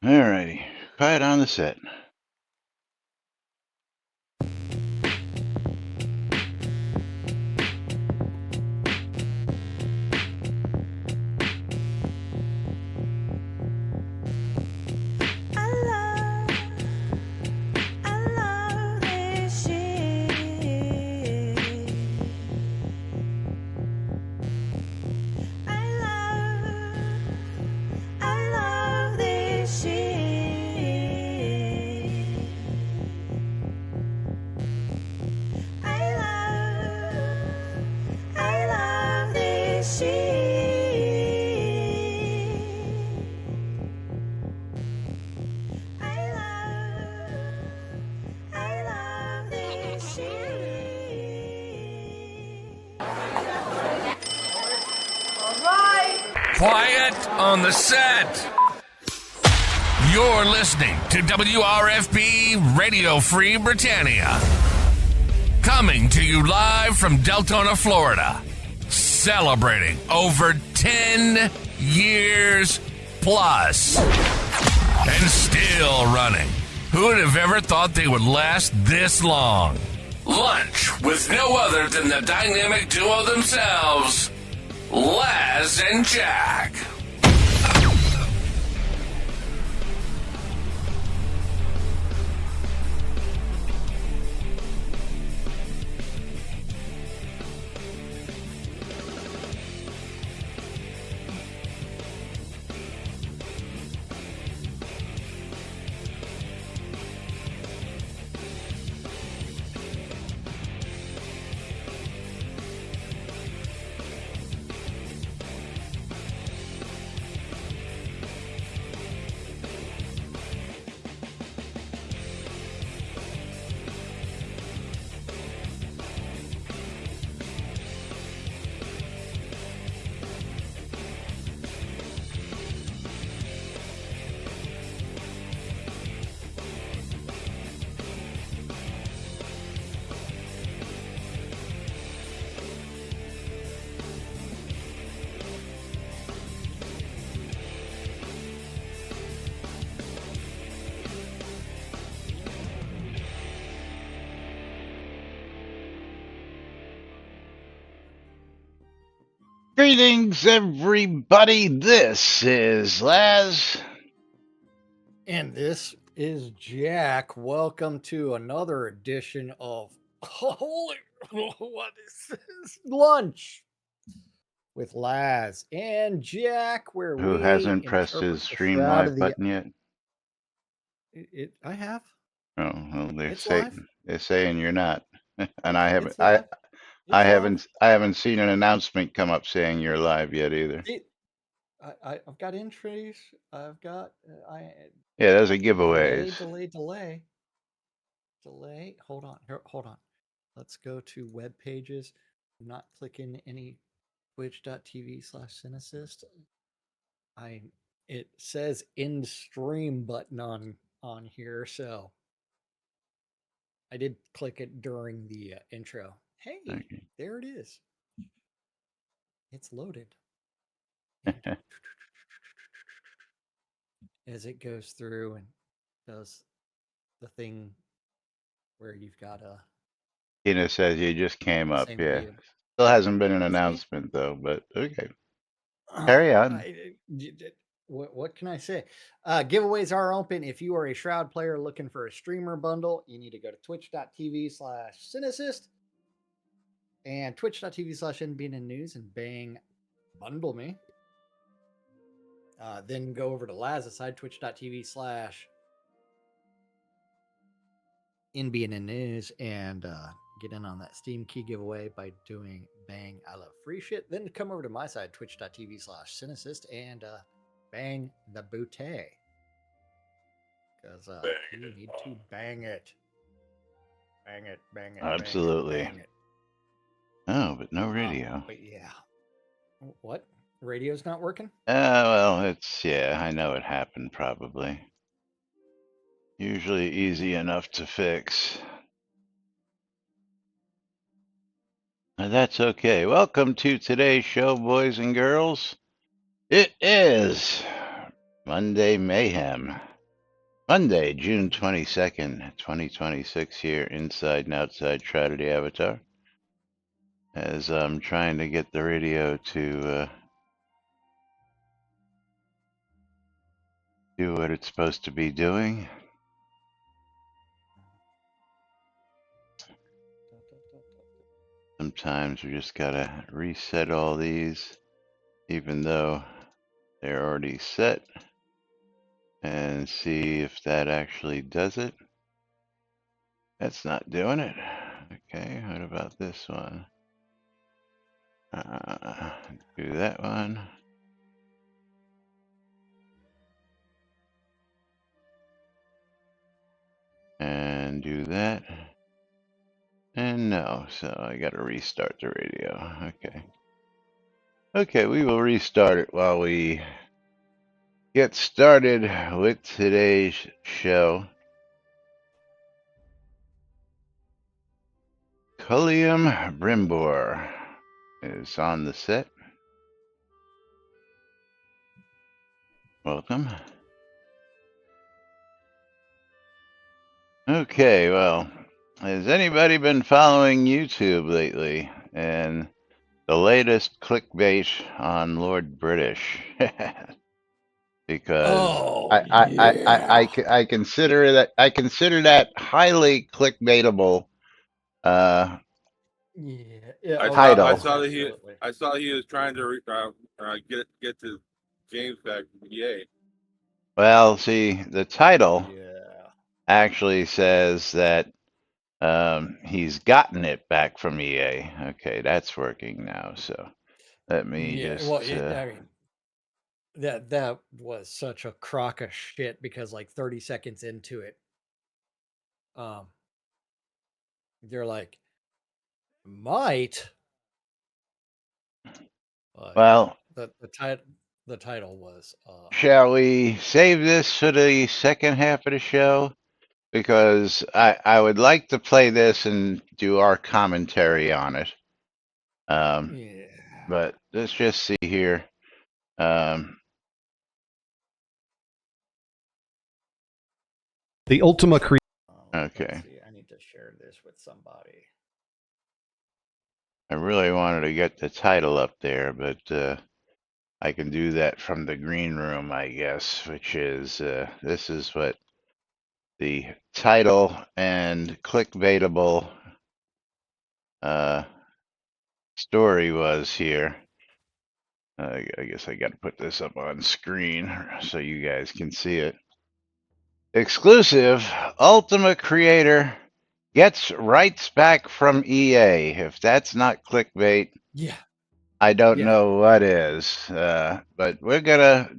Alrighty. Quiet on the set. Quiet on the set. You're listening to WRFB Radio Free Britannia. Coming to you live from Deltona, Florida. Celebrating over 10 years plus. And still running. Who would have ever thought they would last this long? Lunch with no other than the dynamic duo themselves, Laz and Jack. Greetings, everybody. This is Laz. And this is Jack. Welcome to another edition of Holy, what is this? Lunch with Laz and Jack, where Who we hasn't pressed interpret his the stream Shroud live of the- button yet? I have. Oh, well, It's live. they're saying you're not, and I haven't. It's live. It's I haven't seen an announcement come up saying you're live yet either. live. I've got entries. I've got Yeah, there's a giveaways. delay. Hold on. Let's go to web pages. I'm not clicking any twitch.tv/Cinesist. It says end stream button on here, so I did click it during the intro. Hey, Okay. there it is. It's loaded. As it goes through and does the thing where you've got a Tina says you just came up. same Yeah, view. still hasn't been an That's me. announcement though, but okay. Carry on. What can I say? Giveaways are open. If you are a Shroud player looking for a streamer bundle, you need to go to twitch.tv/Cinesist and twitch.tv/NBNN News and bang, bundle me. Then go over to Laz's side, twitch.tv/NBNN News and get in on that Steam key giveaway by doing bang, I love free shit. Then come over to my side, twitch.tv/Cinesist and bang the bootay. Because you need to bang it. Bang it. Absolutely. Bang it. Oh, but no radio. But yeah. What? Radio's not working? Well, I know it happened probably. Usually easy enough to fix. That's okay. Welcome to today's show, boys and girls. It is Monday Mayhem. Monday, June 22nd, 2026 here inside and outside Shroud of the Avatar. As I'm trying to get the radio to do what it's supposed to be doing. Sometimes we just gotta reset all these, even though they're already set, and see if that actually does it. That's not doing it. Okay, what about this one? Do that one. And do that. And no, so I gotta restart the radio. Okay. Okay, we will restart it while we get started with today's show. Culliam Brimbor is on the set. Welcome. Okay, well, has anybody been following YouTube lately? And the latest clickbait on Lord British? Because I consider that highly clickbaitable Yeah, title. I saw he was trying to get to James back from EA. Well, see, the title Yeah. actually says that he's gotten it back from EA. Okay, that's working now. So let me just. Well, I mean, that was such a crock of shit because like 30 seconds into it, they're like, might. Well, the title was. Shall we save this for the second half of the show? Because I would like to play this and do our commentary on it. Yeah. But let's just see here. The Ultima Okay. Let's see. I need to share this with somebody. I really wanted to get the title up there, but I can do that from the green room, I guess, which is this is what the title and clickbaitable story was here. I guess I got to put this up on screen so you guys can see it. Exclusive, Ultima creator gets rights back from EA. If that's not clickbait, Yeah. I don't know what is. But we're going to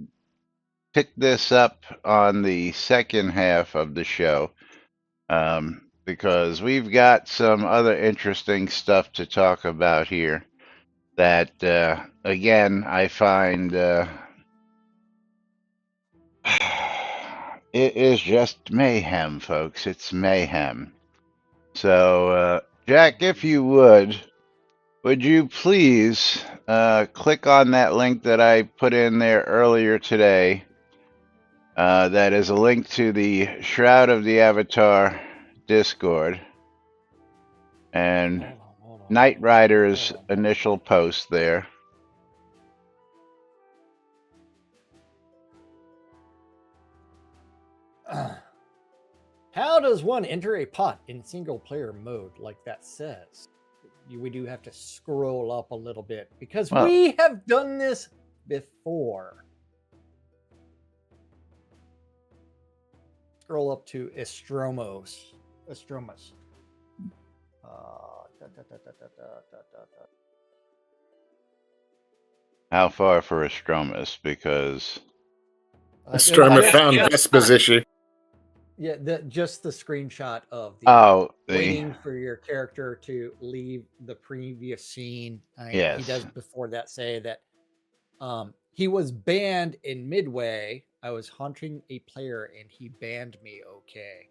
pick this up on the second half of the show because we've got some other interesting stuff to talk about here that, again, I find it is just mayhem, folks. It's mayhem. So, Jack, if you would you please click on that link that I put in there earlier today? That is a link to the Shroud of the Avatar Discord and Knight Rider's initial post there. How does one enter a pot in single player mode like that says? We do have to scroll up a little bit because we have done this before. Scroll up to Estromus. How far for Estromus? Because Astronomer found exposition. Yeah, just the screenshot of the the waiting for your character to leave the previous scene. Yes. He does before that say that he was banned in midway. I was hunting a player and he banned me. Okay.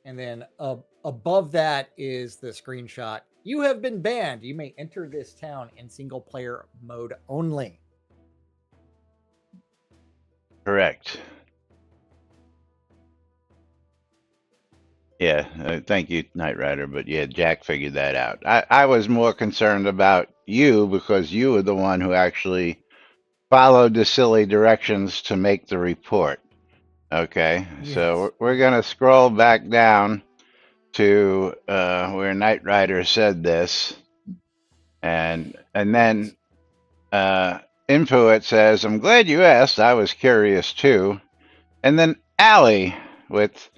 And then above that is the screenshot. You have been banned. You may enter this town in single player mode only. Correct. Yeah, thank you, Knight Rider. But yeah, Jack figured that out. I was more concerned about you because you were the one who actually followed the silly directions to make the report. Okay, so Yes. we're going to scroll back down to where Knight Rider said this, and then Yes. Intuit says, "I'm glad you asked. I was curious too." And then Allie with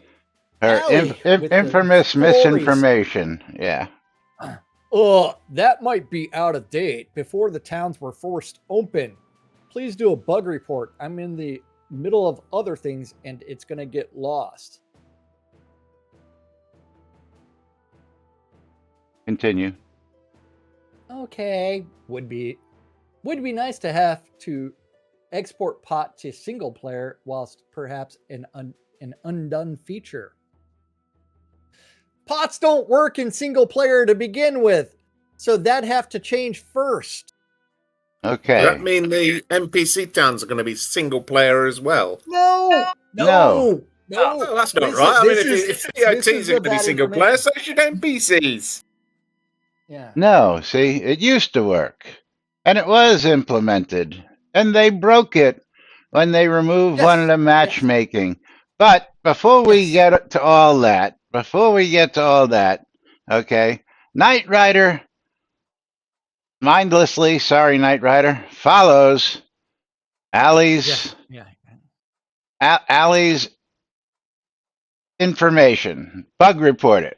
her Allie with the infamous stories. misinformation. Yeah. That might be out of date. Before the towns were forced open. Please do a bug report. I'm in the middle of other things and it's going to get lost. Continue. Okay, would be nice to have to export pot to single player whilst perhaps an undone feature. Pots don't work in single player to begin with, so that'd have to change first. Does Okay. that mean the NPC towns are going to be single player as well? No, No. no, no. Oh, that's not right. I mean, if This TOTs is are going to be bad single player, information. so should NPCs. Yeah. No, see, it used to work. And it was implemented. And they broke it when they removed one of Yes. the Yes. matchmaking. But before we Yes. get to all that, okay, Knight Rider, mindlessly, sorry, Knight Rider, follows Allie's Yeah. Allie's information. Bug reported.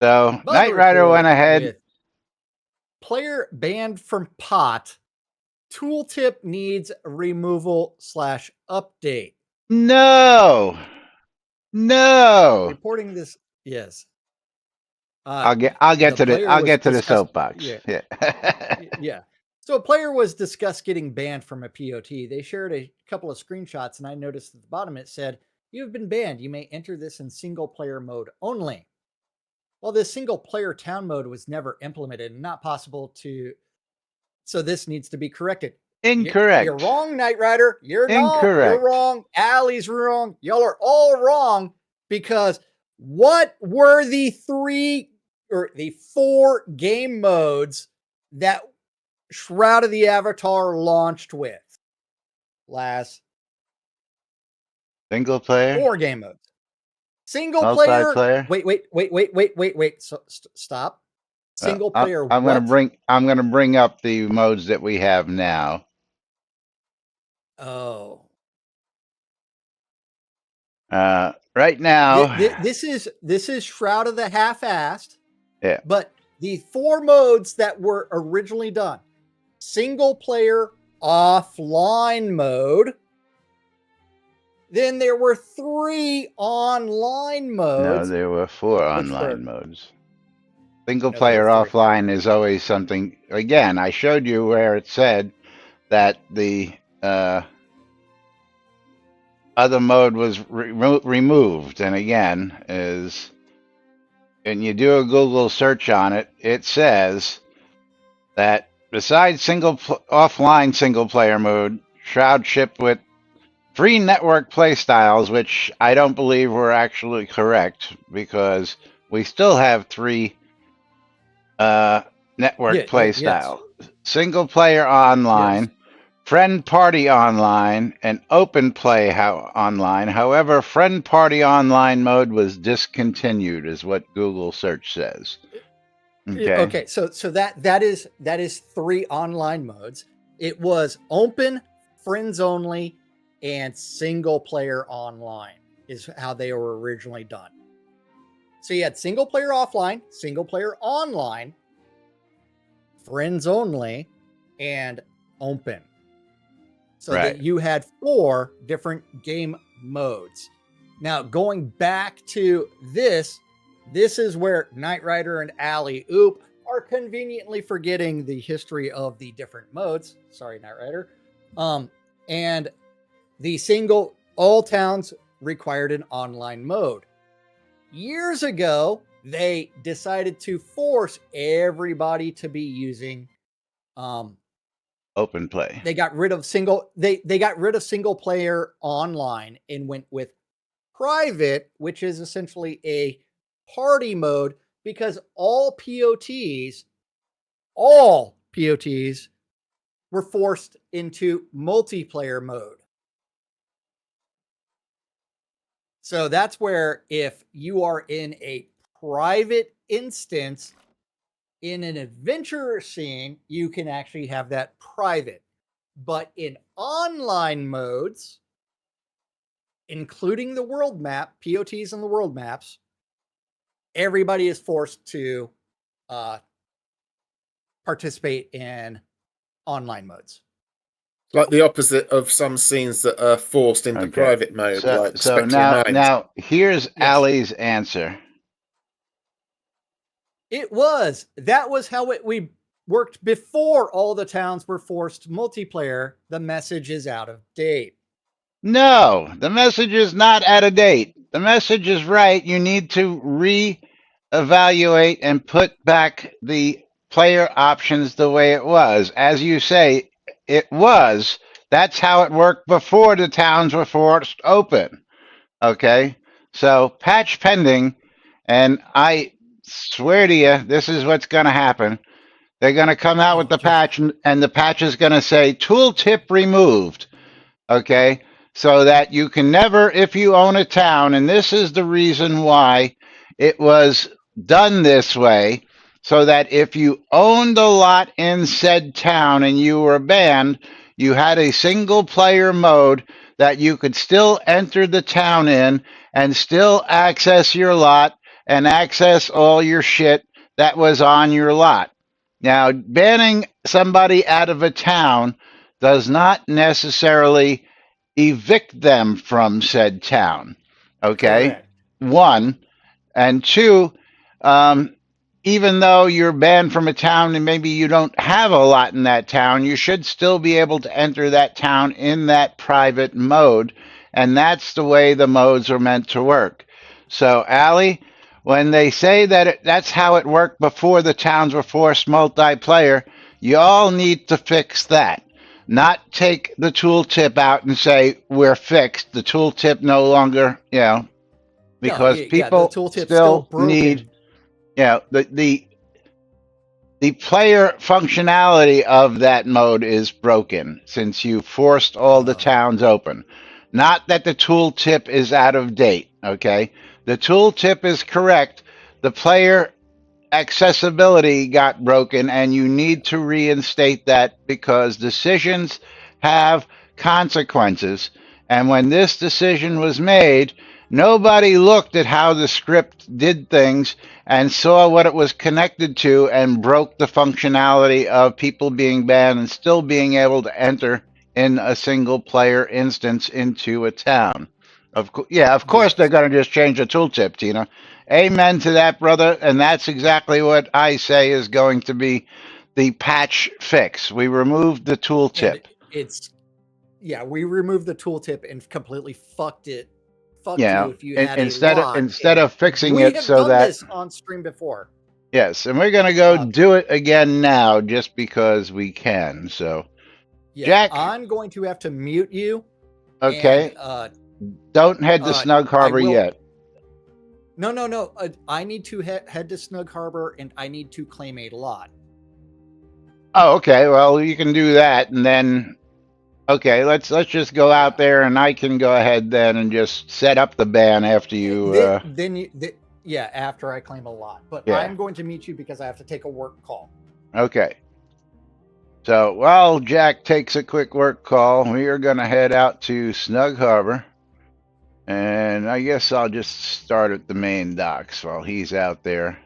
So Bug Knight Rider went report ahead. with player banned from pot. Tooltip needs removal / update. No. Reporting this, yes. I'll get The to the player was discussed. soapbox. Yeah, Yeah. yeah. So a player was discussed getting banned from a POT. They shared a couple of screenshots, and I noticed at the bottom it said, "You have been banned. You may enter this in single player mode only." Well, this single player town mode was never implemented and not possible to. So this needs to be corrected. You're Incorrect. wrong, Knight Rider. You're Incorrect. wrong. Allie's wrong. Y'all are all wrong because what were the four game modes that Shroud of the Avatar launched with? Last Single player. 4 game modes. Single player. Multiplayer. Wait. So stop. Single player. I'm What? gonna bring up the modes that we have now. Oh. Right now. This is Shroud of the Half-Assed. Yeah. But the 4 modes that were originally done: single player offline mode. Then there were 3 online No, modes. there were 4 which online were- modes. Single No, there player were 3. offline is always something. Again, I showed you where it said that the other mode was removed, and again, and you do a Google search on it, it says that besides offline single player mode, Shroud shipped with free network playstyles, which I don't believe were actually correct because we still have 3 network playstyle: single player online, friend party online, and open play online. However, friend party online mode was discontinued, is what Google search says. Okay. So that is 3 online modes. It was open, friends only, and single player online is how they were originally done. So you had single player offline, single player online, friends only, and open. So that you had 4 different game modes. Now, going back to this is where Knight Rider and Allie are conveniently forgetting the history of the different modes. Sorry, Knight Rider. And the single, all towns required an online mode. Years ago, they decided to force everybody to be using open play. They got rid of single player online and went with private, which is essentially a party mode, because all POTs were forced into multiplayer mode. So that's where, if you are in a private instance in an adventure scene, you can actually have that private. But in online modes, including the world map, POTs and the world maps, everybody is forced to participate in online modes. Like the opposite of some scenes that are forced into private mode, like So Spectral Minds. now here's Allie's answer. That was how we worked before all the towns were forced multiplayer. The message is out of date. No, the message is not out of date. The message is right. You need to re-evaluate and put back the player options the way it was. As you say, it was. That's how it worked before the towns were forced open. Okay? So patch pending, and I swear to you, this is what's going to happen. They're going to come out with the patch, and the patch is going to say tooltip removed. Okay? So that you can never, if you own a town, and this is the reason why it was done this way, so that if you owned a lot in said town and you were banned, you had a single player mode that you could still enter the town in and still access your lot and access all your shit that was on your lot. Now, banning somebody out of a town does not necessarily evict them from said town. Okay? Correct. One. And two, even though you're banned from a town and maybe you don't have a lot in that town, you should still be able to enter that town in that private mode. And that's the way the modes are meant to work. So, Allie, when they say that that's how it worked before the towns were forced multiplayer, you all need to fix that. Not take the tooltip out and say we're fixed. The tooltip no longer, because people still need, the player functionality of that mode is broken since you forced all the towns open. Not that the tooltip is out of date. Okay, the tooltip is correct. The player accessibility got broken, and you need to reinstate that because decisions have consequences. And when this decision was made, nobody looked at how the script did things and saw what it was connected to and broke the functionality of people being banned and still being able to enter in a single player instance into a town. Of course they're going to just change the tooltip, Tina. Amen to that, brother. And that's exactly what I say is going to be the patch fix. We removed the tooltip. We removed the tooltip and completely fucked it. You if you had instead of fixing we it have so done that this on stream before. Yes, and we're gonna go do it again now just because we can. So Jack, I'm going to have to mute you. Okay. And, don't head to Snug Harbor yet. No. I need to head to Snug Harbor, and I need to claim a lot. Oh, okay. Well, you can do that, and then okay, let's just go out there, and I can go ahead then and just set up the ban after you. After I claim a lot. But Yeah. I'm going to meet you because I have to take a work call. Okay. So while Jack takes a quick work call, we are going to head out to Snug Harbor. And I guess I'll just start at the main docks while he's out there.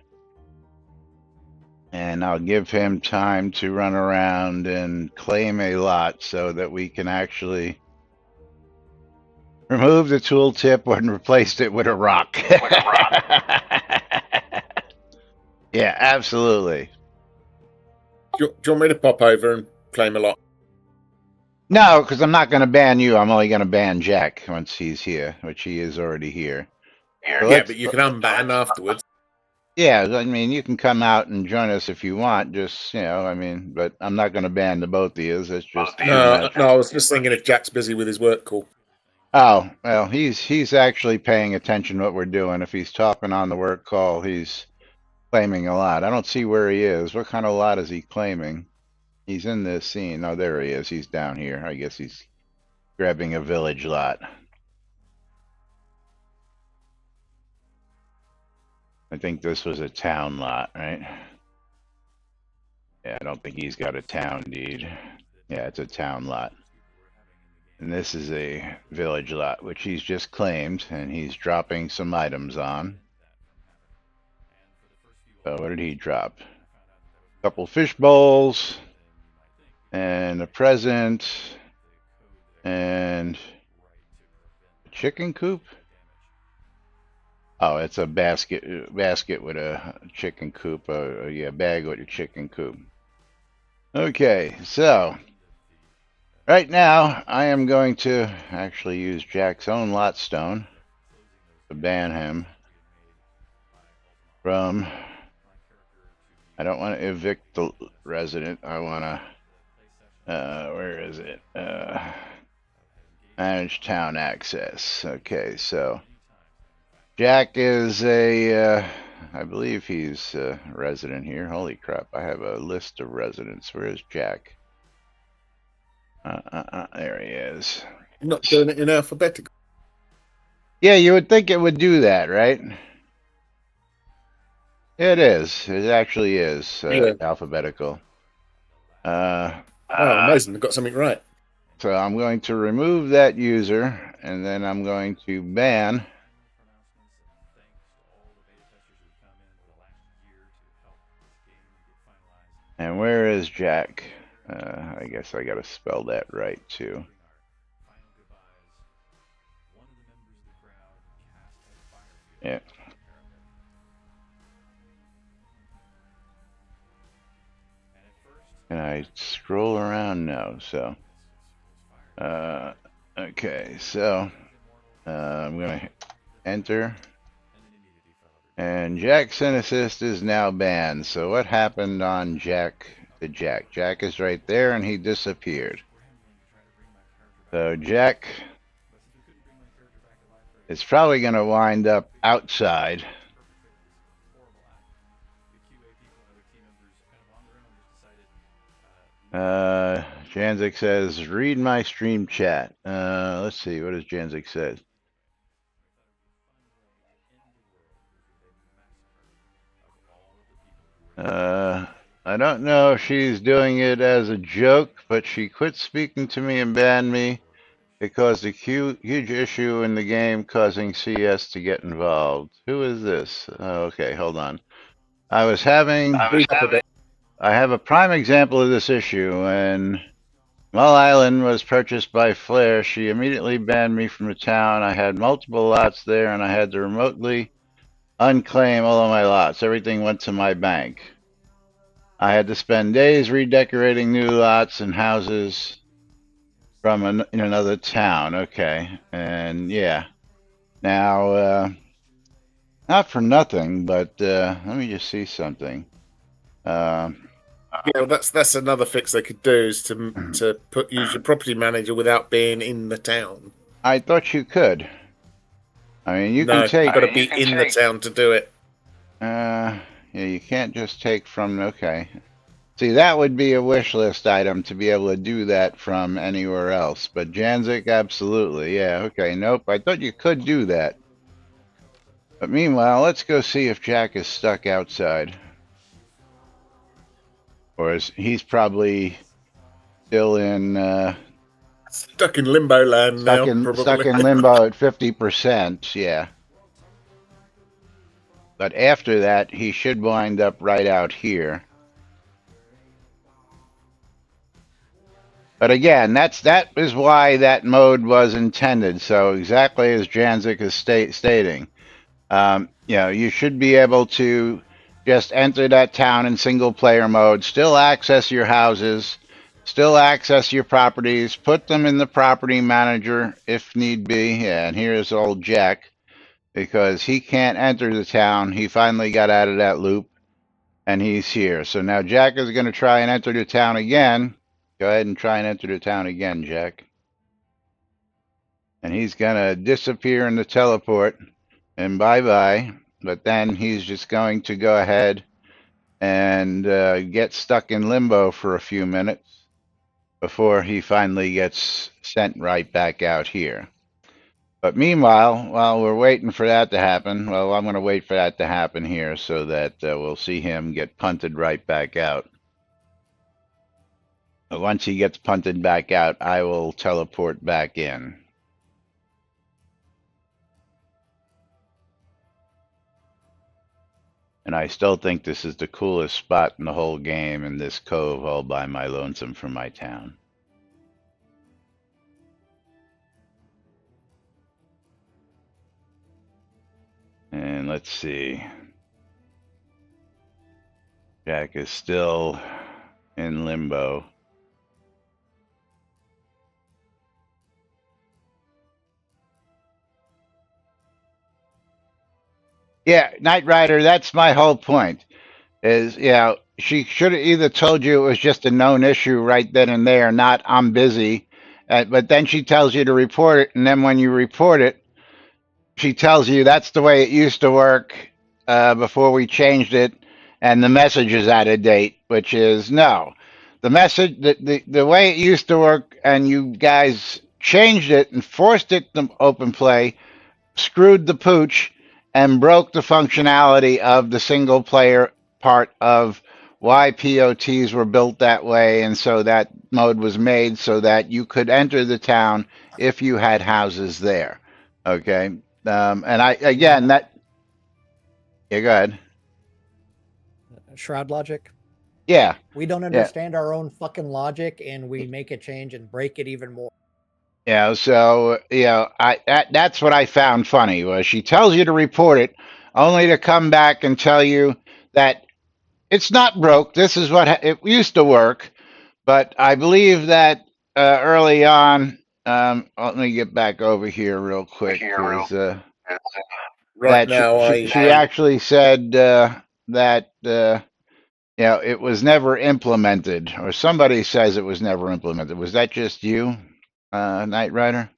And I'll give him time to run around and claim a lot so that we can actually remove the tooltip and replace it with a rock. Yeah, absolutely. Do you want me to pop over and claim a lot? No, because I'm not going to ban you. I'm only going to ban Jack once he's here, which he is already here. So but you can unban afterwards. Yeah, I mean, you can come out and join us if you want. Just I mean, but I'm not going to ban the both of you. It's just too No, much. no, I was just thinking if Jack's busy with his work call. Oh well, he's actually paying attention to what we're doing. If he's talking on the work call, he's claiming a lot. I don't see where he is. What kind of lot is he claiming? He's in this scene. Oh, there he is. He's down here. I guess he's grabbing a village lot. I think this was a town lot, right? Yeah, I don't think he's got a town deed. Yeah, it's a town lot. And this is a village lot, which he's just claimed, and he's dropping some items on. So what did he drop? A couple fish bowls, and a present, and a chicken coop? Oh, it's a basket with a chicken coop. Yeah, bag with a chicken coop. Okay, so right now I am going to actually use Jack's own lot stone to ban him from. I don't want to evict the resident. I want to. Where is it? Manage town access. Okay, so Jack is I believe he's a resident here. Holy crap, I have a list of residents. Where is Jack? There he is. You're not doing it in alphabetical. Yeah, you would think it would do that, right? It is. It actually is Yeah. alphabetical. Oh, amazing. I've got something right. So I'm going to remove that user, and then I'm going to ban. And where is Jack? I guess I got to spell that right, too. Yeah. Can I scroll around? No. So, okay. So, I'm going to enter. And Jack's assist is now banned. So what happened on Jack to Jack? Jack is right there, and he disappeared. So Jack is probably going to wind up outside. Janzik says, read my stream chat. Let's see, what does Janzik say? I don't know if she's doing it as a joke, but she quit speaking to me and banned me. It caused a huge issue in the game, causing CS to get involved. Who is this? Oh, okay, hold on. I have a prime example of this issue. When Mull Island was purchased by Flair, she immediately banned me from the town. I had multiple lots there, and I had to remotely unclaim all of my lots. Everything went to my bank. I had to spend days redecorating new lots and houses from in another town. Okay, and yeah. Now, not for nothing, but let me just see something. Yeah, well, that's another fix they could do is to use your property manager without being in the town. I thought you could. I mean, you can take. You've got to be in the town to do it. Yeah, you can't just take from. Okay. See, that would be a wish list item to be able to do that from anywhere else. But Janzik, absolutely. Yeah, okay. Nope, I thought you could do that. But meanwhile, let's go see if Jack is stuck outside. Or he's probably still in... stuck in limbo land now, probably. Stuck in limbo at 50%, yeah. But after that, he should wind up right out here. But again, that is why that mode was intended. So exactly as Janzik is stating, you should be able to just enter that town in single player mode, still access your houses, still access your properties, put them in the property manager if need be. Yeah, and here's old Jack. because he can't enter the town. He finally got out of that loop, and he's here. So now Jack is going to try and enter the town again. Go ahead and try and enter the town again, Jack. And he's going to disappear in the teleport, and bye-bye. But then he's just going to go ahead and get stuck in limbo for a few minutes before he finally gets sent right back out here. But meanwhile, while we're waiting for that to happen, well, I'm going to wait for that to happen here so that we'll see him get punted right back out. But once he gets punted back out, I will teleport back in. And I still think this is the coolest spot in the whole game, in this cove all by my lonesome from my town. And let's see. Jack is still in limbo. Yeah, Knight Rider, that's my whole point. Is, she should have either told you it was just a known issue right then and there, not I'm busy. But then she tells you to report it, and then when you report it, she tells you that's the way it used to work before we changed it, and the message is out of date, which is no. The message, the way it used to work, and you guys changed it and forced it to open play, screwed the pooch, and broke the functionality of the single player part of why POTs were built that way, and so that mode was made so that you could enter the town if you had houses there. Okay, and I again that. Yeah, go ahead. Shroud logic. Yeah, We don't understand our own fucking logic, and we make a change and break it even more. yeah. So that's what I found funny was she tells you to report it, only to come back and tell you that it's not broke. This is what it used to work, but I believe that early on. Let me get back over here real quick. Right That now, she actually said that it was never implemented, or somebody says it was never implemented. Was that just you, Knight Rider?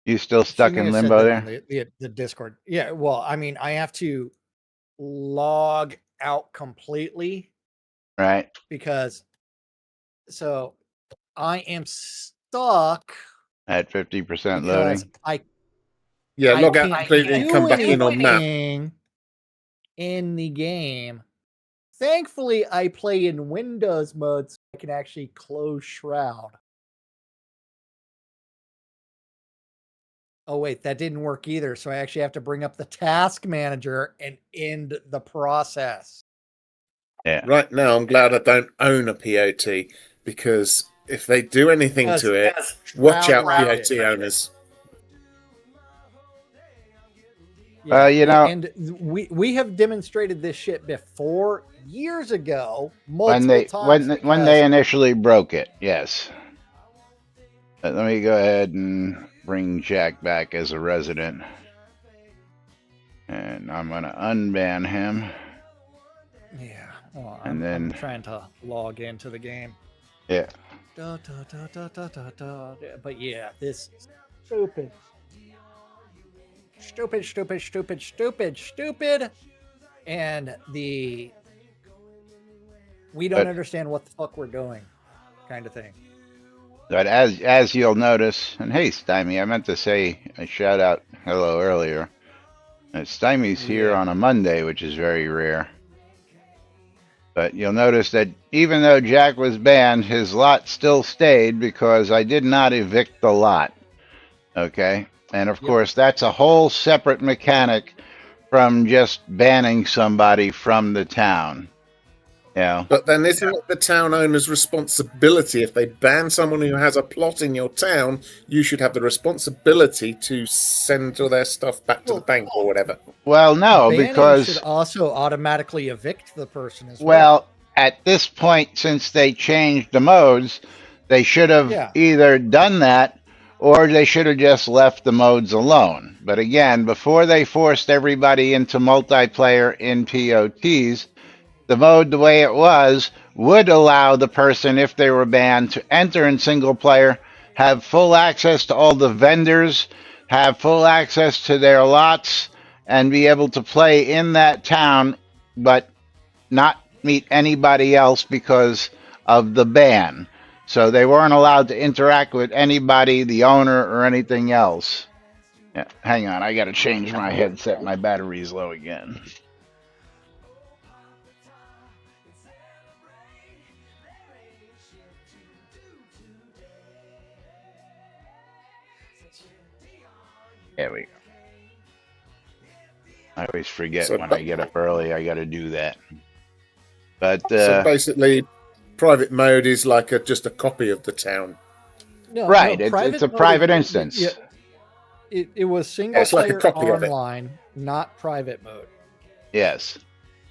You still She stuck may in have said limbo that there? on the Discord. Yeah, well, I mean, I have to log out completely Right. because so I am stuck At 50% because loading. I log out can't completely and do come back in on map. anything in the game. Thankfully, I play in Windows mode, so I can actually close Shroud. Oh wait, that didn't work either. So I actually have to bring up the task manager and end the process. Yeah. Right now, I'm glad I don't own a POT, because if they do anything to it, watch out, POT owners. Yeah, Well, and we have demonstrated this shit before years ago, when multiple times. when they initially broke it, yes. But let me go ahead and bring Jack back as a resident, and I'm gonna unban him. Yeah, well, And I'm then- trying to log into the game. Yeah. But yeah, this stupid, and we don't understand what the fuck we're doing, kind of thing. But as you'll notice, and hey, Stymie, I meant to say a shout out hello earlier. Stymie's here on a Monday, which is very rare. But you'll notice that even though Jack was banned, his lot still stayed because I did not evict the lot. Okay? And of course, that's a whole separate mechanic from just banning somebody from the town. Yeah. But then isn't it the town owner's responsibility? If they ban someone who has a plot in your town, you should have the responsibility to send all their stuff back to the bank or whatever. Well, no, Banning because should also automatically evict the person as well. well, at this point, since they changed the modes, They should have Yeah. either done that or they should have just left the modes alone. But again, before they forced everybody into multiplayer in POTs, the mode the way it was would allow the person, if they were banned, to enter in single player, have full access to all the vendors, have full access to their lots, and be able to play in that town, but not meet anybody else because of the ban. So they weren't allowed to interact with anybody, the owner, or anything else. Yeah, hang on, I got to change my headset. My battery's low again. There we go. I always forget So, when I get up early, I got to do that. But so basically, private mode is like just a copy of the town. No, right, no, it's a mode private is- instance. Yeah, it was single It's like a player copy of it. online, not private mode. Yes.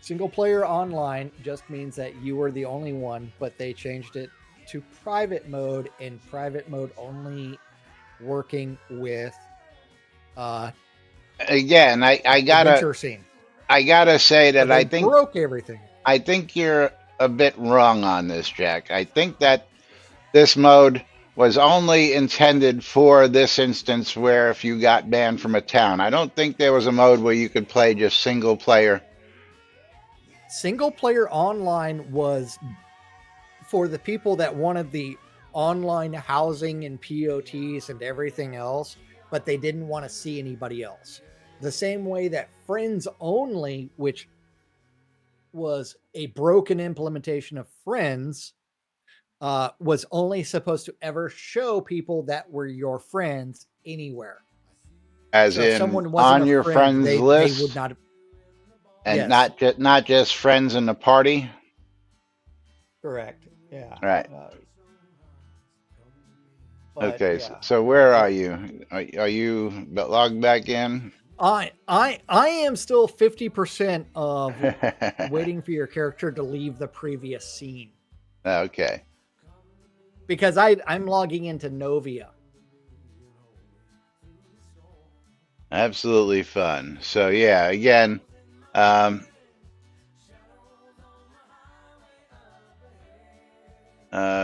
Single player online just means that you were the only one, but they changed it to private mode, and private mode only working with Again, I adventure scene. gotta say But that they broke everything. I think you're a bit wrong on this, Jack. I think that this mode was only intended for this instance where if you got banned from a town. I don't think there was a mode where you could play just single player. Single player online was for the people that wanted the online housing and POTs and everything else, but they didn't want to see anybody else. The same way that friends only, which was a broken implementation of friends, was only supposed to ever show people that were your friends anywhere. As So if in someone wasn't on a your friend, friends they list, would not. and Yes. not just friends in the party. Correct. Yeah. Right. But, Okay. yeah. So where are you? Are you logged back in? I am still 50% of waiting for your character to leave the previous scene Okay. because I'm logging into Novia. Absolutely fun. So yeah, again,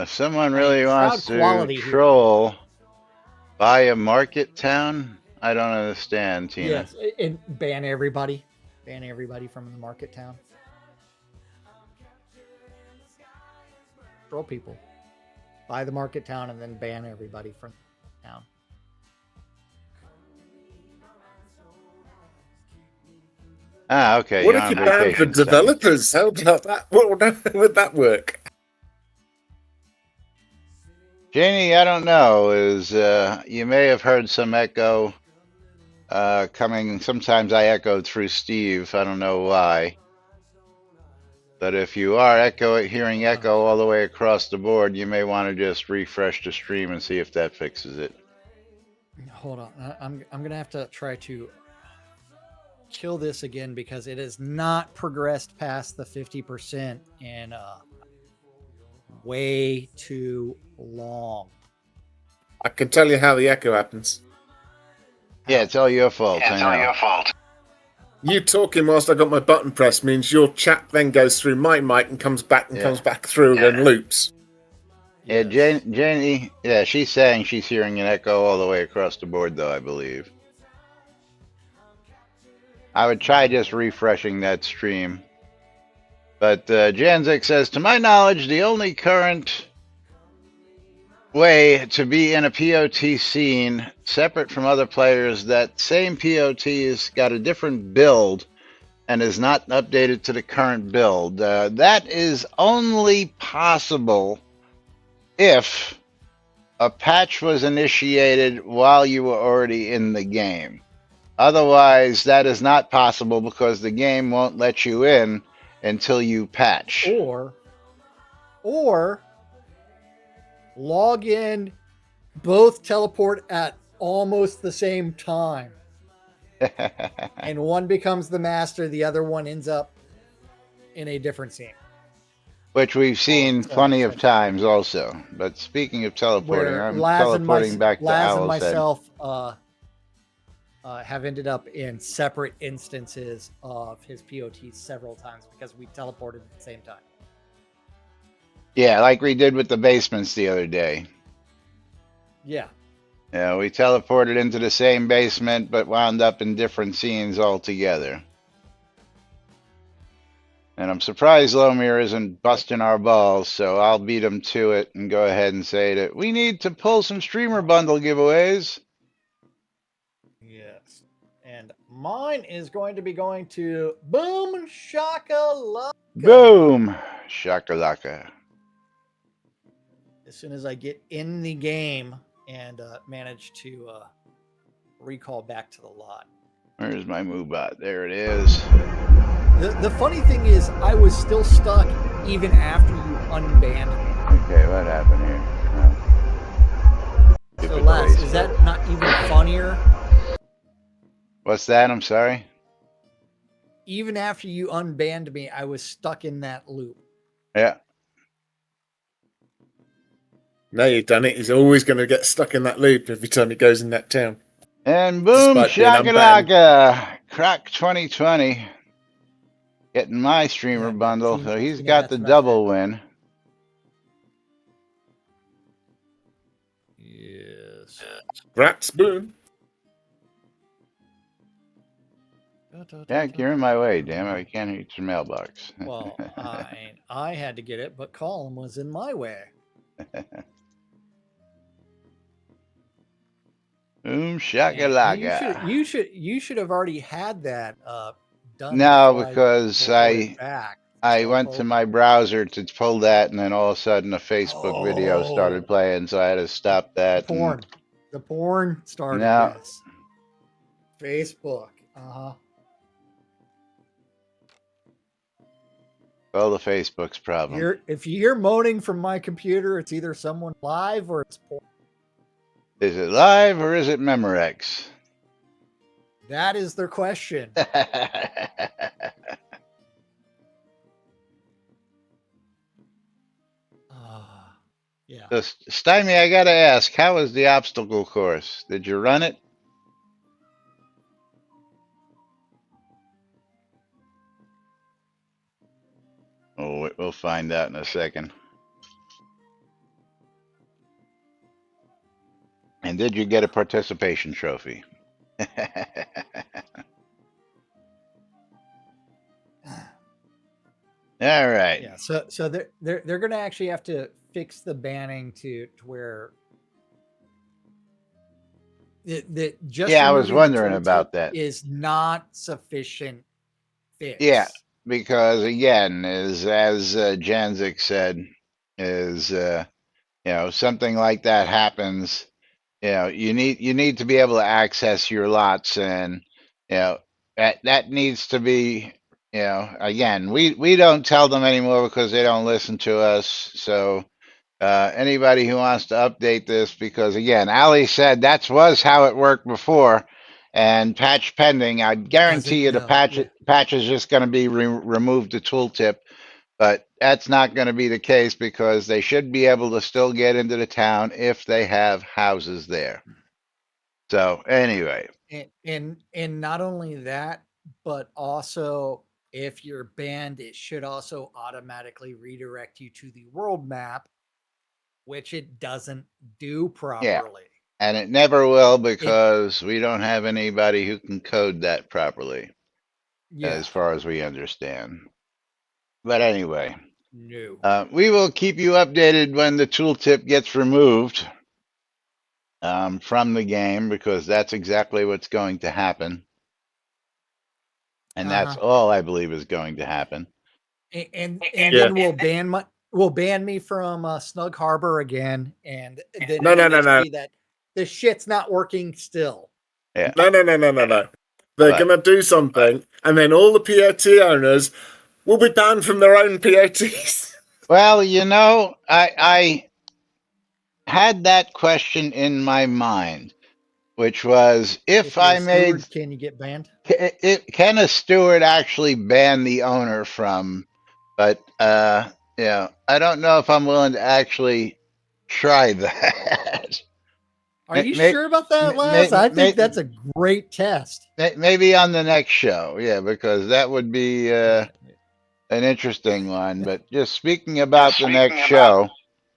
someone really Shroud wants to quality here. troll buy a market town. I don't understand, Tina. Yes, and ban everybody from the market town. Troll people, buy the market town, and then ban everybody from town. Ah, okay. What you're if on you ban the vacation, so- developers? How would that work? Janie, I don't know. Is you may have heard some echo coming. Sometimes I echoed through Steve. I don't know why. But if you are hearing echo all the way across the board, you may want to just refresh the stream and see if that fixes it. Hold on, I'm gonna have to try to kill this again because it has not progressed past the 50% in way too long. I can tell you how the echo happens. Yeah, it's all your fault. I know. You talking whilst I got my button pressed means your chat then goes through my mic and comes back through and loops. Yeah, Yes. Janie, yeah, she's saying she's hearing an echo all the way across the board, though, I believe. I would try just refreshing that stream. But Janzik says, to my knowledge, the only current way to be in a POT scene separate from other players, that same POT's got a different build and is not updated to the current build. That is only possible if a patch was initiated while you were already in the game. Otherwise, that is not possible because the game won't let you in until you patch. Or log in, both teleport at almost the same time. And one becomes the master, the other one ends up in a different scene. which we've seen plenty of such times also. But speaking of teleporting, where I'm teleporting back to Laz and Owl's Head. myself have ended up in separate instances of his POTs several times because we teleported at the same time. Yeah, like we did with the basements the other day. Yeah. Yeah, we teleported into the same basement, but wound up in different scenes altogether. And I'm surprised Lomir isn't busting our balls, so I'll beat him to it and go ahead and say that we need to pull some streamer bundle giveaways. Yes. And mine is going to be going to Boom Shakalaka. Boom! Shakalaka. As soon as I get in the game and manage to recall back to the lot. Where's my Moobot? There it is. The funny thing is, I was still stuck even after you unbanned me. Okay, what happened here? So, Les, is that not even funnier? What's that? I'm sorry? Even after you unbanned me, I was stuck in that loop. Yeah. Now you've done it. He's always going to get stuck in that loop every time he goes in that town. And boom, Despite being shakalaka! Crack 2020. Getting my streamer Yeah, bundle, see- so he's yeah, got that's the what I double win. Yes. Rats, boom. Jack, you're in my way, damn it. I can't reach your mailbox. Well, I had to get it, but Colin was in my way. Boom, And shakalaka. you should have already had that done. No, before because reported back. I So went to my browser to pull that, and then all of a sudden a Facebook video started Oh. playing, so I had to stop that. porn. The porn started No. this. Facebook. Uh-huh. Well, the Facebook's problem. If you hear moaning from my computer, it's either someone live or it's porn. Is it live or is it Memorex? That is their question. Yeah. So, Stymie, I gotta ask, how was the obstacle course? Did you run it? Oh, we'll find out in a second. And did you get a participation trophy? All right. Yeah. So they're gonna actually have to fix the banning to where that just Yeah, I was removing the wondering tooltip about that. is not sufficient fix. Yeah, because again, as Janzik said, is something like that happens, you need to be able to access your lots, and that needs to be, again, we don't tell them anymore because they don't listen to us. So anybody who wants to update this, because again, Ali said that was how it worked before, and patch pending. I guarantee you the patch is just going to be removed the tooltip, but that's not going to be the case because they should be able to still get into the town if they have houses there. So anyway, and not only that, but also if you're banned, it should also automatically redirect you to the world map, which it doesn't do properly. Yeah. And it never will because we don't have anybody who can code that properly, as far as we understand. But anyway, no. We will keep you updated when the tooltip gets removed from the game, because that's exactly what's going to happen. And that's all I believe is going to happen. And then we'll ban me from Snug Harbor again, and then No. that the shit's not working still. Yeah. No. They're going to do something, and then all the POT owners will be banned from their own POTs. Well, I had that question in my mind, which was if I made steward, can you get banned? Can a steward actually ban the owner from? But Yeah, I don't know if I'm willing to actually try that. Are you May, sure about that, may, Laz? I think may, that's a great test. maybe on the next show. Yeah, because that would be Yeah. an interesting one. But just speaking about the next show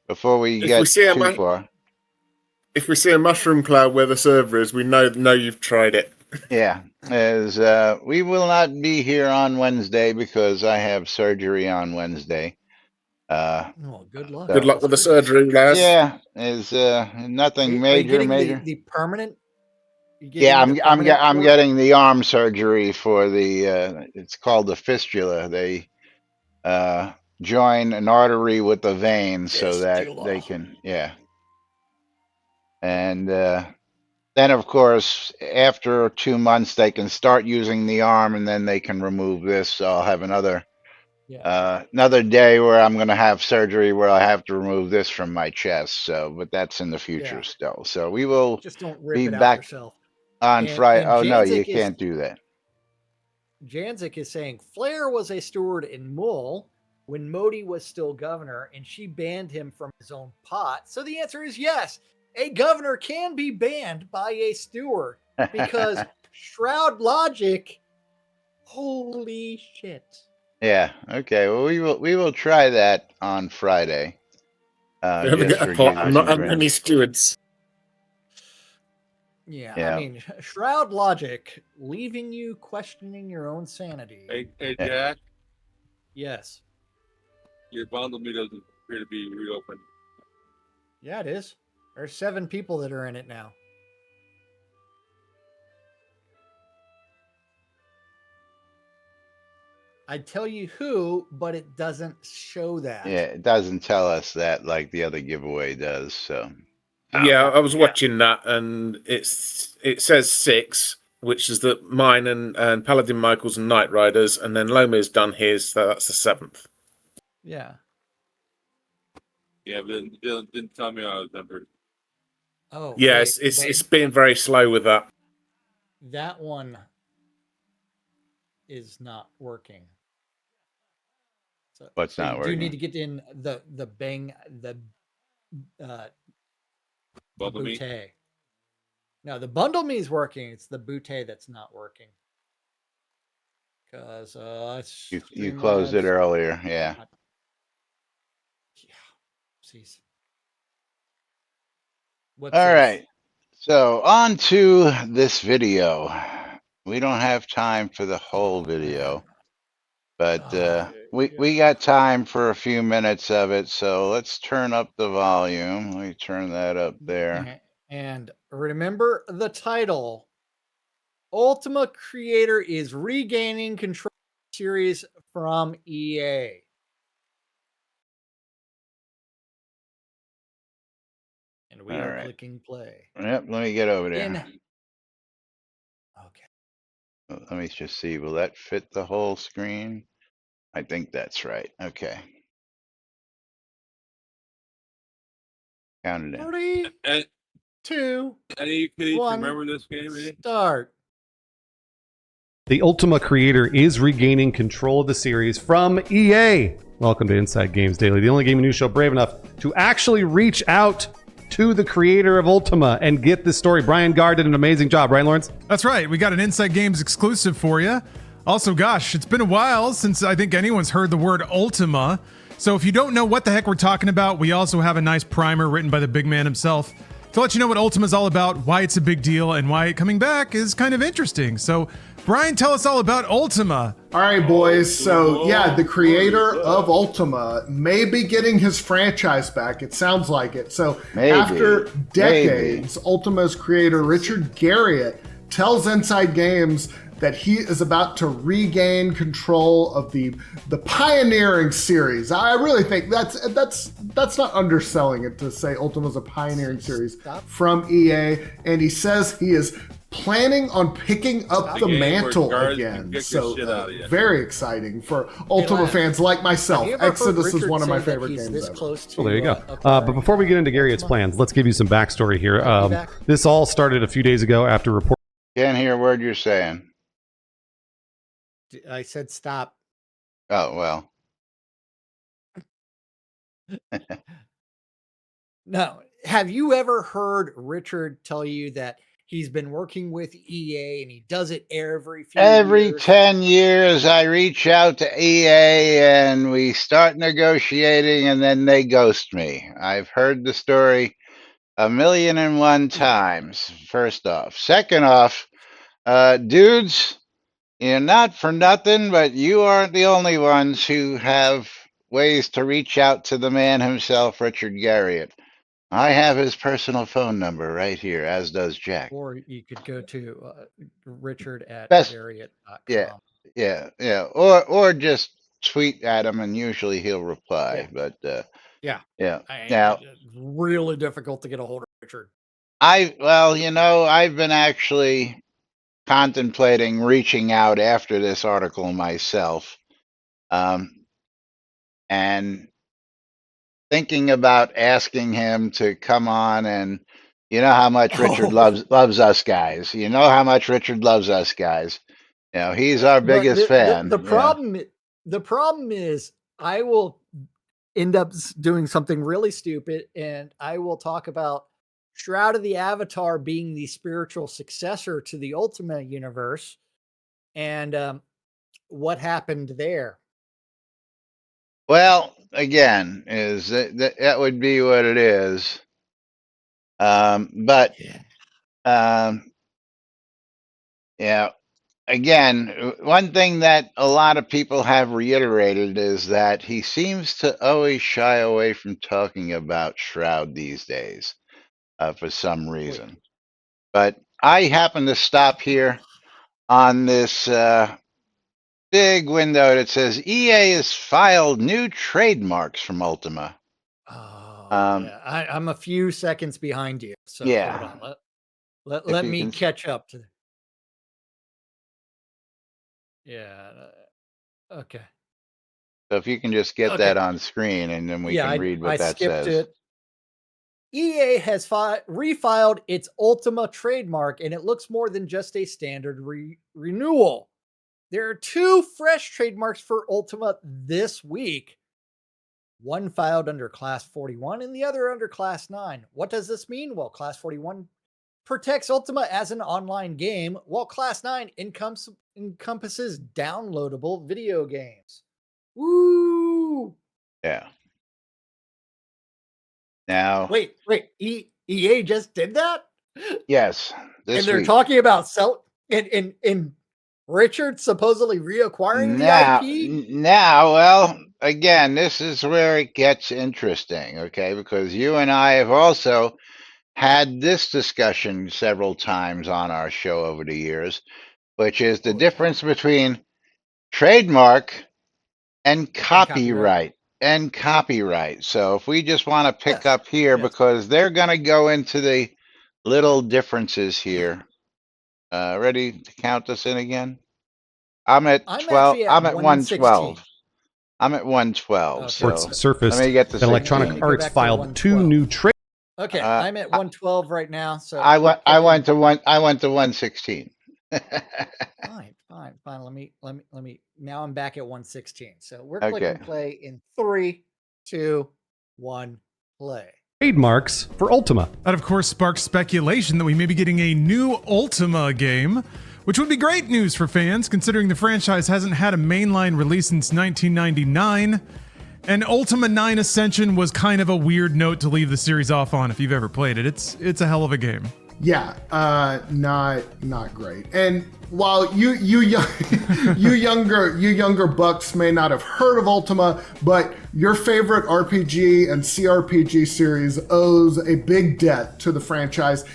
before we If we get see a too far. if we see a mushroom cloud where the server is, we know you've tried it. Yeah, as we will not be here on Wednesday because I have surgery on Wednesday. Oh, good luck Good So luck with with the surgery. surgery, lads. yeah, is nothing Are you major, getting major. the permanent? You Yeah, getting the permanent I'm work? getting the arm surgery for the it's called the fistula. They uh join an artery with a vein so that they Fistula. can yeah. And then of course after 2 months they can start using the arm and then they can remove this. So I'll have Yeah. another day where I'm going to have surgery where I have to remove this from my chest. So, but that's in the future Yeah. still. So we will Just don't rip be it out back yourself. on Friday. And Oh no, you can't do that. Janzik is saying Flair was a steward in Mull when Modi was still governor, and she banned him from his own pot. So the answer is yes. A governor can be banned by a steward because Shroud logic. Holy shit. Yeah. Okay. Well, we will try that on Friday. If you ever Just get a for pot, giggles I'm not and having any grins. stewards. Yeah, I Yeah. mean, Shroud logic, leaving you questioning your own sanity. Hey, Yeah. Jack, Yes. your bundle me doesn't appear to be reopened. Yeah, it is. There's 7 people that are in it now. I'd tell you who, but it doesn't show that. Yeah. It doesn't tell us that like the other giveaway does. So. Yeah, I was watching that, and it says 6, which is that mine and Paladin Michaels and Knight Riders, and then Lomir's done his, so that's the 7th. Yeah. Yeah, but Dylan didn't tell me I was numbered. Oh, Yeah, wait, it's been very slow with that. that one is not working. What's So not you do need working? to get in the bang the Bundle me. bouquet. No, the bundle me is working. It's the bouquet that's not working. Because You closed it earlier. Yeah. Yeah. Jeez. What's All this? right. So on to this video. We don't have time for the whole video, but we got time for a few minutes of it. So let's turn up the volume. Let me turn that up there. And remember the title. Ultima Creator is regaining control of the series from EA. And we All are right. clicking play. Yep. Let me get over there. Okay. Let me just see. Will that fit the whole screen? I think that's right. Okay. Count it in. 3, And 2, any kids 1. remember this game? Eh? Start. The Ultima creator is regaining control of the series from EA. Welcome to Inside Games Daily, the only gaming news show brave enough to actually reach out to the creator of Ultima and get this story. Brian Gard did an amazing job, right, Lawrence? That's right. We got an Inside Games exclusive for you. Also, gosh, it's been a while since I think anyone's heard the word Ultima. So if you don't know what the heck we're talking about, we also have a nice primer written by the big man himself to let you know what Ultima is all about, why it's a big deal, and why coming back is kind of interesting. So, Brian, tell us all about Ultima. All right, boys. So, yeah, the creator of Ultima may be getting his franchise back. It sounds like it. So, after decades, Ultima's creator, Richard Garriott, tells Inside Games that he is about to regain control of the pioneering series. I really think that's not underselling it to say Ultima's a pioneering series from EA, and he says he is planning on picking up the mantle again. So very exciting for Ultima fans like myself. Exodus is one of my favorite games ever. Well, there you go. But before we get into Garriott's plans, let's give you some backstory here. This all started a few days ago after report. Can't hear a word you're saying. I said stop. Oh, well. Now, have you ever heard Richard tell you that he's been working with EA and he does it every few Every years? 10 years, I reach out to EA and we start negotiating, and then they ghost me. I've heard the story 1,000,001 times, first off. Second off, dudes, not for nothing, but you aren't the only ones who have ways to reach out to the man himself, Richard Garriott. I have his personal phone number right here, as does Jack. Or you could go to Richard at Best, yeah, Garriott.com. yeah. Or just tweet at him, and usually he'll reply. Yeah. But Yeah. yeah. Now, It's really difficult to get a hold of Richard. I've been actually contemplating reaching out after this article myself, and thinking about asking him to come on, and you know how much Richard loves us guys. You know how much Richard loves us guys. He's our biggest fan. The problem is I will end up doing something really stupid, and I will talk about Shroud of the Avatar being the spiritual successor to the Ultima universe, and what happened there. Well, again, is that would be what it is. But yeah, again, one thing that a lot of people have reiterated is that he seems to always shy away from talking about Shroud these days, for some reason. But I happen to stop here on this big window that says EA has filed new trademarks from Ultima. Yeah. I'm a few seconds behind you, so yeah. hold on. Let me catch up to. Yeah. Okay. So if you can just get that on screen, and then we can read what that says. It. EA has refiled its Ultima trademark, and it looks more than just a standard renewal. There are 2 fresh trademarks for Ultima this week. One filed under Class 41 and the other under Class 9. What does this mean? Well, Class 41 protects Ultima as an online game, while Class 9 encompasses downloadable video games. Woo! Yeah. Now, wait, EA just did that? Yes, and they're talking about in Richard supposedly reacquiring the IP. Now, well, again, this is where it gets interesting, okay? Because you and I have also had this discussion several times on our show over the years, which is the difference between trademark and copyright. So if we just want to pick up here, because they're going to go into the little differences here. Ready to count us in again? I'm at 12. I'm at 112. I'm at 112. Okay. So surfaced. Let me get to Electronic Arts filed 2 new trade. Okay, I'm at 112 right now. So I went to 116. Fine. Let me. Now I'm back at 116. So we're clicking play in 3, 2, 1, play. Trademarks for Ultima. That, of course, sparks speculation that we may be getting a new Ultima game, which would be great news for fans, considering the franchise hasn't had a mainline release since 1999. And Ultima 9 Ascension was kind of a weird note to leave the series off on if you've ever played it. It's a hell of a game. Yeah, not great. And while you younger bucks may not have heard of Ultima, but your favorite RPG and CRPG series owes a big debt to the franchise.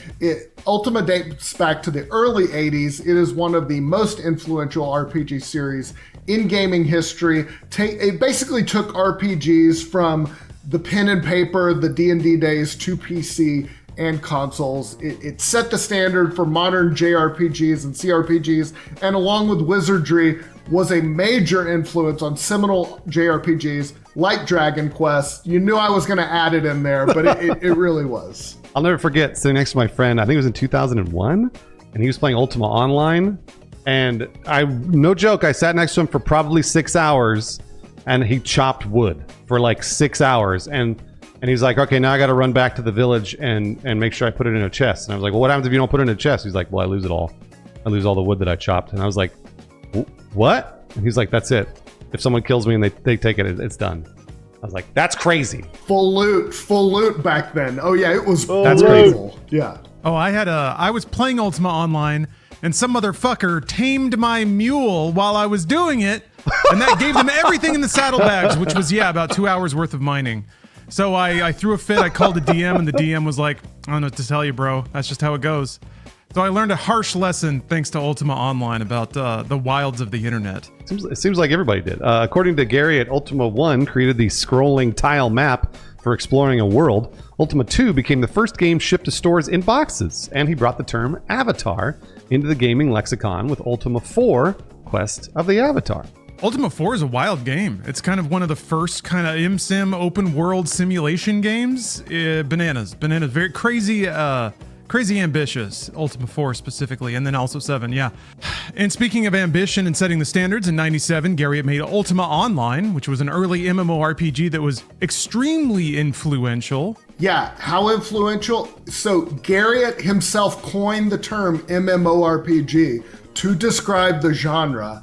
Ultima dates back to the early 80s. It is one of the most influential RPG series in gaming history. It basically took RPGs from the pen and paper, the D&D days, to PC and consoles. It set the standard for modern JRPGs and CRPGs, and along with wizardry, was a major influence on seminal JRPGs like Dragon Quest. You knew I was going to add it in there, but it really was. I'll never forget sitting next to my friend, I think it was in 2001, and he was playing Ultima Online, and no joke, I sat next to him for probably 6 hours, and he chopped wood for like 6 hours. And he's like, okay, now I got to run back to the village and make sure I put it in a chest. And I was like, well, what happens if you don't put it in a chest? He's like, well, I lose it all. I lose all the wood that I chopped. And I was like, what? And he's like, that's it. If someone kills me and they take it, it's done. I was like, that's crazy. Full loot back then. Oh yeah, it was. That's crazy. Yeah. Oh, I was playing Ultima Online, and some motherfucker tamed my mule while I was doing it, and that gave them everything in the saddlebags, which was about 2 hours worth of mining. So I threw a fit. I called the DM, and the DM was like, I don't know what to tell you, bro. That's just how it goes. So I learned a harsh lesson thanks to Ultima Online about the wilds of the internet. It seems like everybody did. According to Gary, at Ultima 1 created the scrolling tile map for exploring a world. Ultima 2 became the first game shipped to stores in boxes, and he brought the term Avatar into the gaming lexicon with Ultima 4, Quest of the Avatar. Ultima 4 is a wild game. It's kind of one of the first kind of sim open world simulation games. Bananas. Very crazy ambitious, Ultima 4 specifically, and then also 7, yeah. And speaking of ambition and setting the standards, in 97, Garriott made Ultima Online, which was an early MMORPG that was extremely influential. Yeah, how influential? So Garriott himself coined the term MMORPG to describe the genre.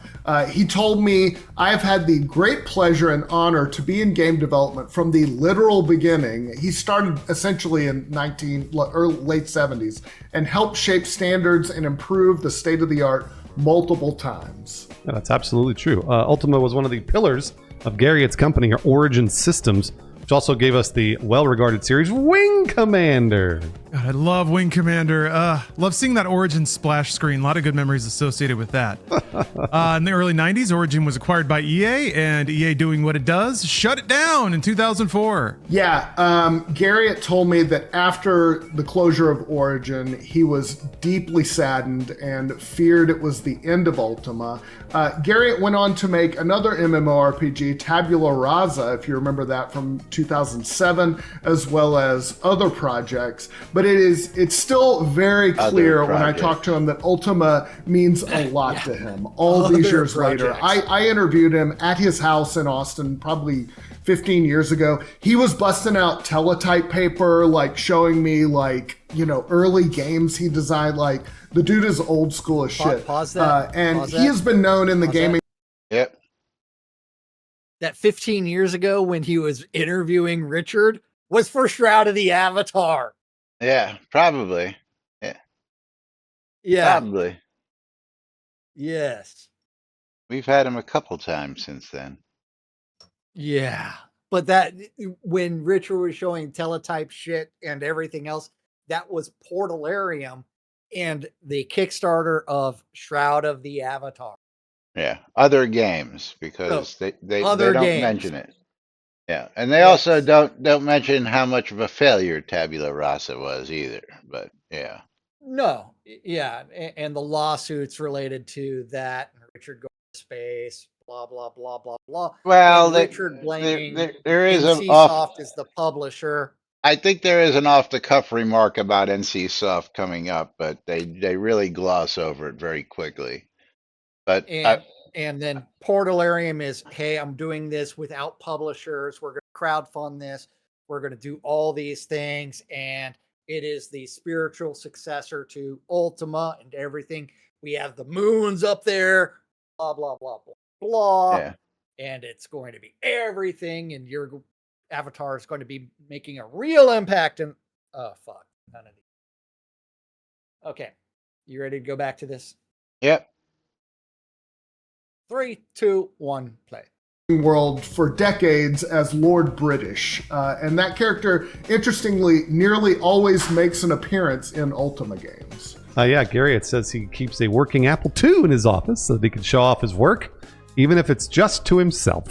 He told me, I've had the great pleasure and honor to be in game development from the literal beginning. He started essentially in late 70s and helped shape standards and improve the state of the art multiple times. Yeah, that's absolutely true. Ultima was one of the pillars of Garriott's company, Origin Systems, which also gave us the well-regarded series Wing Commander. God, I love Wing Commander. Love seeing that Origin splash screen. A lot of good memories associated with that. In the early 90s, Origin was acquired by EA, and EA doing what it does, shut it down in 2004. Yeah, Garriott told me that after the closure of Origin, he was deeply saddened and feared it was the end of Ultima. Garriott went on to make another MMORPG, Tabula Rasa, if you remember that from 2007, as well as other projects. But it's still very clear when I talk to him that Ultima means a lot to him. All these years later, I interviewed him at his house in Austin probably 15 years ago. He was busting out teletype paper, like showing me early games he designed. Like the dude is old school as shit. Pause that. He has been known in the gaming. Yep. That 15 years ago when he was interviewing Richard was for Shroud of the Avatar. Yeah, probably. Yeah. Probably. Yes. We've had him a couple times since then. Yeah. But that when Richard was showing teletype shit and everything else, that was Portalarium and the Kickstarter of Shroud of the Avatar. Yeah, other games, because they don't games. mention it. Yeah, and they also don't mention how much of a failure Tabula Rasa was either. But yeah. No, yeah, and the lawsuits related to that, and Richard going to space, blah blah blah blah blah. Well, Richard blaming there is NCSoft as the publisher. I think there is an off-the-cuff remark about NCSoft coming up, but they really gloss over it very quickly. But and then Portalarium is, hey, I'm doing this without publishers. We're going to crowdfund this. We're going to do all these things, and it is the spiritual successor to Ultima and everything. We have the moons up there, blah blah blah blah blah, and it's going to be everything. And your avatar is going to be making a real impact. And none of these. Okay, you ready to go back to this? Yep. 3, 2, 1, play. World for decades as Lord British, and that character, interestingly, nearly always makes an appearance in Ultima games. Garriott says he keeps a working Apple II in his office so that he can show off his work, even if it's just to himself.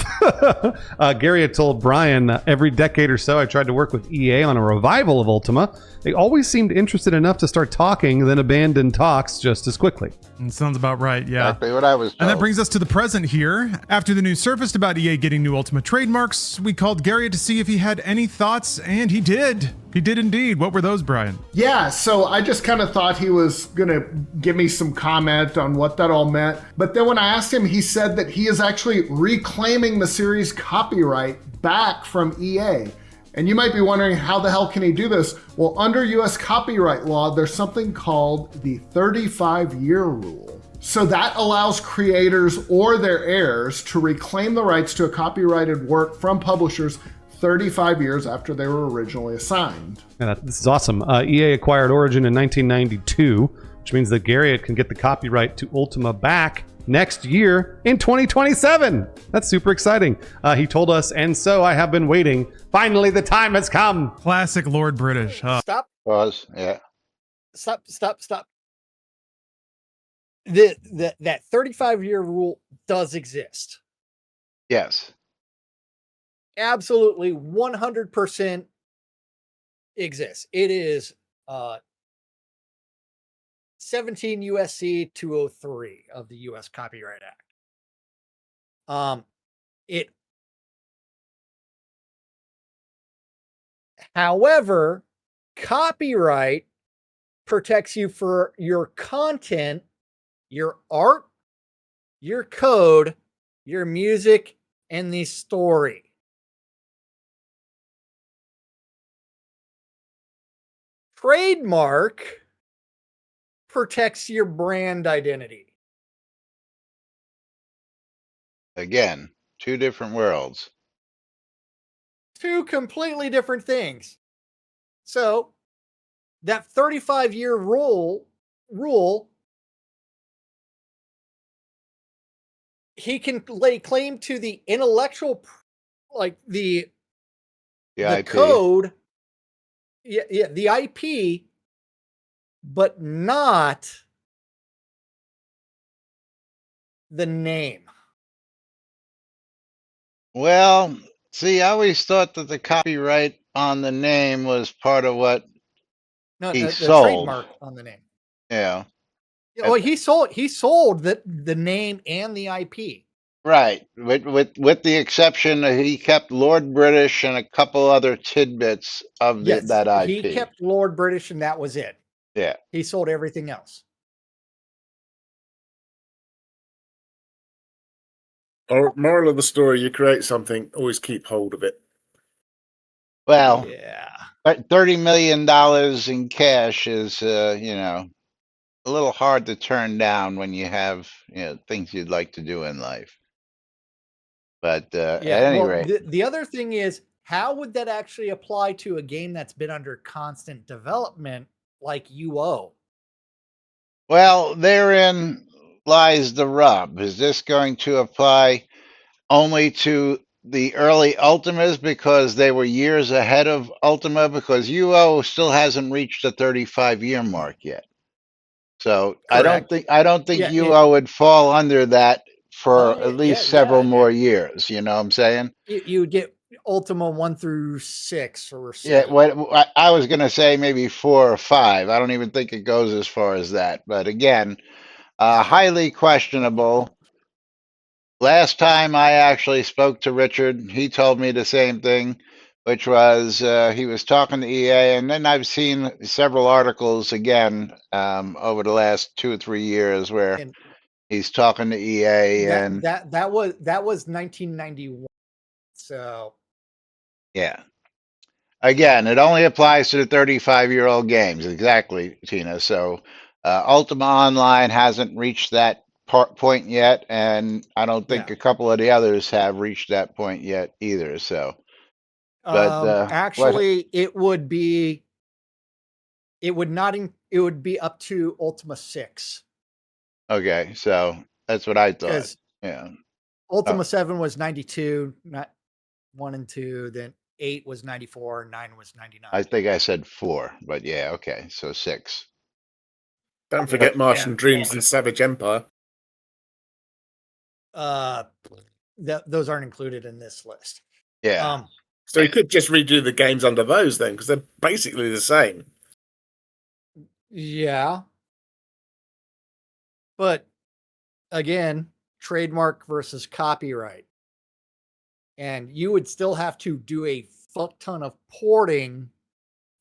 Garriott told Brian, every decade or so I tried to work with EA on a revival of Ultima. They always seemed interested enough to start talking, then abandon talks just as quickly. Sounds about right, yeah. Exactly what I was told. And that brings us to the present here. After the news surfaced about EA getting new Ultima trademarks, we called Gary to see if he had any thoughts, and he did. He did indeed. What were those, Brian? Yeah, so I just kind of thought he was going to give me some comment on what that all meant. But then when I asked him, he said that he is actually reclaiming the series' copyright back from EA. And you might be wondering, how the hell can he do this? Well, under US copyright law, there's something called the 35-year rule. So that allows creators or their heirs to reclaim the rights to a copyrighted work from publishers 35 years after they were originally assigned. Yeah, this is awesome. EA acquired Origin in 1992, which means that Garriott can get the copyright to Ultima back next year in 2027. That's super exciting. He told us, and so I have been waiting. Finally, the time has come. Classic Lord British. Huh? Stop. Was, yeah. Stop. That 35-year rule does exist. Yes. Absolutely 100% exists. It is 17 USC 203 of the US Copyright Act. However, copyright protects you for your content, your art, your code, your music, and the story. Trademark protects your brand identity. Again, two different worlds. Two completely different things. So that 35-year rule, he can lay claim to the intellectual, like the IP. code, the IP, but not the name. Well, see, I always thought that the copyright on the name was part of what he the sold. trademark on the name. Yeah. Well, he sold the name and the IP. Right. With the exception that he kept Lord British and a couple other tidbits of that IP. He kept Lord British and that was it. Yeah. He sold everything else. Or moral of the story, you create something, always keep hold of it. Well, yeah. $30 million in cash is, a little hard to turn down when you have, things you'd like to do in life. But at any rate. The other thing is, how would that actually apply to a game that's been under constant development like UO? Well, therein lies the rub. Is this going to apply only to the early Ultimas because they were years ahead of Ultima? Because UO still hasn't reached the 35-year mark yet. So Correct. I don't think UO would fall under that for at least several more years. You know what I'm saying? You would get Ultima 1 through 6 or 7. Yeah, what I was going to say maybe 4 or 5. I don't even think it goes as far as that. But again, highly questionable. Last time I actually spoke to Richard, he told me the same thing, which was he was talking to EA, and then I've seen several articles again over the last 2 or 3 years where he's talking to EA, and that was 1991. So yeah. Again, it only applies to the 35-year-old games. Exactly, Tina. So Ultima Online hasn't reached that point yet, and I don't think a couple of the others have reached that point yet either. So, but actually, it would be up to Ultima 6. Okay, so that's what I thought. Yeah. Ultima 7 was 92, not 1 and 2, then 8 was 94, 9 was 99. I think I said 4, but yeah, okay, so 6. Don't forget Martian Dreams and Savage Empire. Those aren't included in this list. Yeah. So you could just redo the games under those then, because they're basically the same. Yeah. But again, trademark versus copyright. And you would still have to do a fuck ton of porting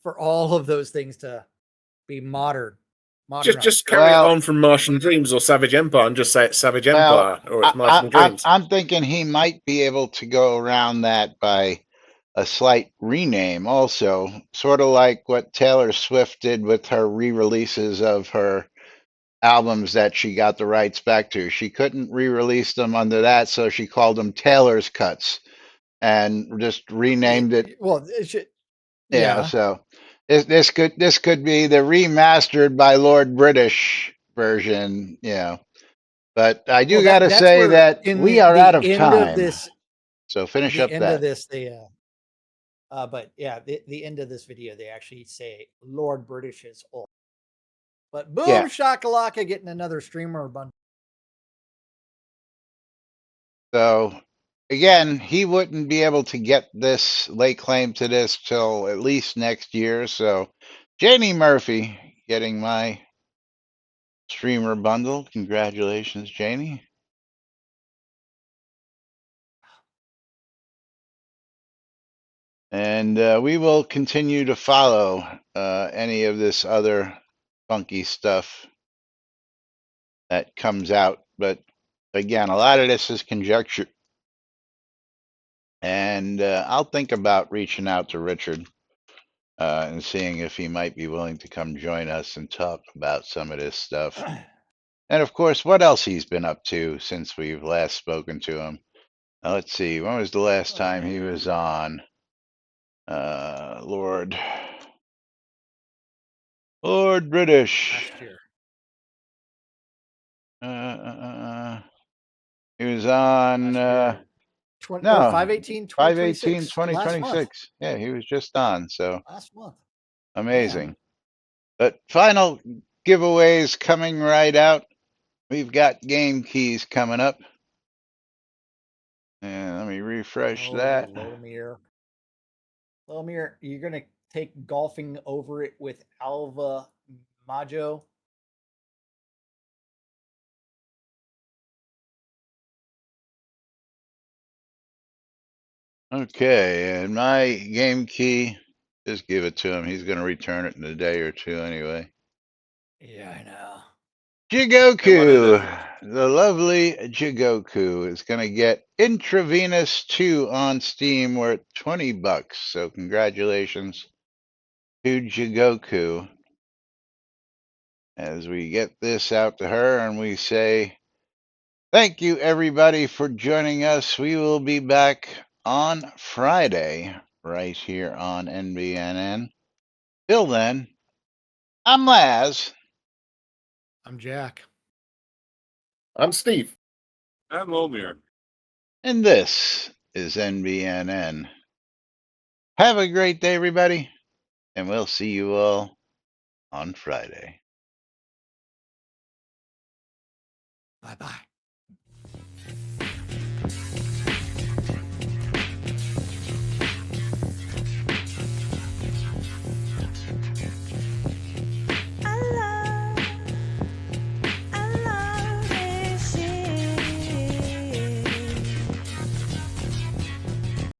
for all of those things to be modern. Just carry it on from Martian Dreams or Savage Empire and just say it's Savage Empire or it's Martian Dreams. I'm thinking he might be able to go around that by a slight rename also, sort of like what Taylor Swift did with her re-releases of her albums that she got the rights back to. She couldn't re-release them under that, so she called them Taylor's Cuts and just renamed it. Well, it should, yeah. So this could be the remastered by Lord British version, But I do got to say that we are out of time. So finish up end that. of this, but yeah, the end of this video, they actually say Lord British is old. But boom, shakalaka, getting another streamer bundle. So again, he wouldn't be able to get this lay claim to this till at least next year. So Janie Murphy getting my streamer bundle. Congratulations, Janie. And we will continue to follow any of this other funky stuff that comes out. But again, a lot of this is conjecture. And I'll think about reaching out to Richard and seeing if he might be willing to come join us and talk about some of this stuff. And of course, what else he's been up to since we've last spoken to him. Let's see, when was the last time he was on? Lord British. Last year. He was on no 5/18 2026. Yeah, he was just on. So last month. Amazing. But final giveaways coming right out. We've got game keys coming up. And let me refresh that. Lomir, you're going to take golfing over it with Alva Majo. Okay, and my game key, just give it to him. He's going to return it in a day or two anyway. Yeah, I know. Jigoku, the lovely Jigoku, is going to get Intravenous 2 on Steam. We're at $20. So congratulations to Jigoku. As we get this out to her and we say, thank you everybody for joining us. We will be back on Friday right here on NBNN. Till then, I'm Laz. I'm Jack. I'm Steve. I'm Lomir. And this is NBNN. Have a great day, everybody, and we'll see you all on Friday. Bye-bye.